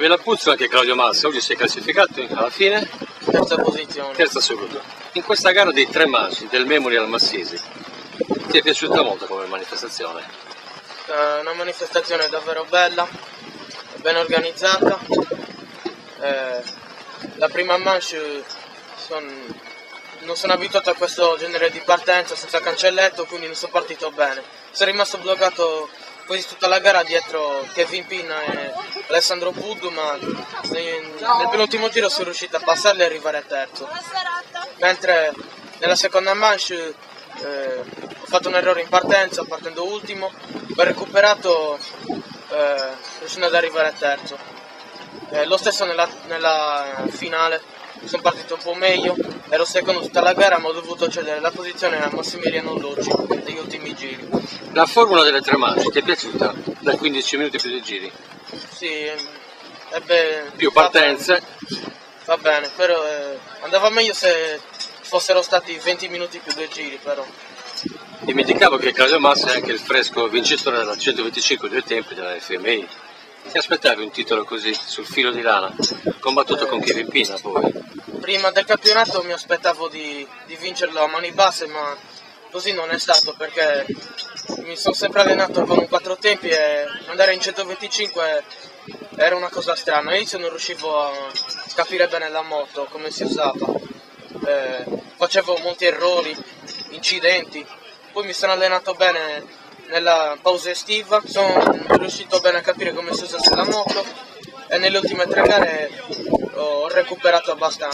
bella puzza anche Claudio Massa, oggi si è classificato alla fine? Terza posizione. Terza assoluto. In questa gara dei tre magi del Memorial Massisi, ti è piaciuta molto come manifestazione? Una manifestazione davvero bella, ben organizzata. La prima manche non sono abituato a questo genere di partenza senza cancelletto, quindi non sono partito bene. Sono rimasto bloccato quasi tutta la gara dietro Kevin Pinna e Alessandro Puddu, ma nel penultimo giro sono riuscito a passarli e arrivare a terzo. Mentre nella seconda manche ho fatto un errore in partenza partendo ultimo, ho recuperato riuscendo ad arrivare a terzo. Lo stesso nella finale, sono partito un po' meglio, ero secondo tutta la gara ma ho dovuto cedere la posizione a Massimiliano Dolci negli ultimi giri. La formula delle tre manche ti è piaciuta? Da 15 minuti più dei giri? Sì, più partenze? Va bene, però andava meglio se fossero stati 20 minuti più 2 giri però. Dimenticavo che Claudio Massa è anche il fresco vincitore della 125 due tempi della FMI. Ti aspettavi un titolo così, sul filo di lana, combattuto con Kevin Pinna poi? Prima del campionato mi aspettavo di vincerlo a mani basse, ma così non è stato perché mi sono sempre allenato con un 4 tempi e andare in 125 era una cosa strana. All'inizio non riuscivo a capire bene la moto, come si usava, facevo molti errori, incidenti, poi mi sono allenato bene nella pausa estiva, sono riuscito bene a capire come si usasse la moto e nelle ultime 3 gare ho recuperato abbastanza.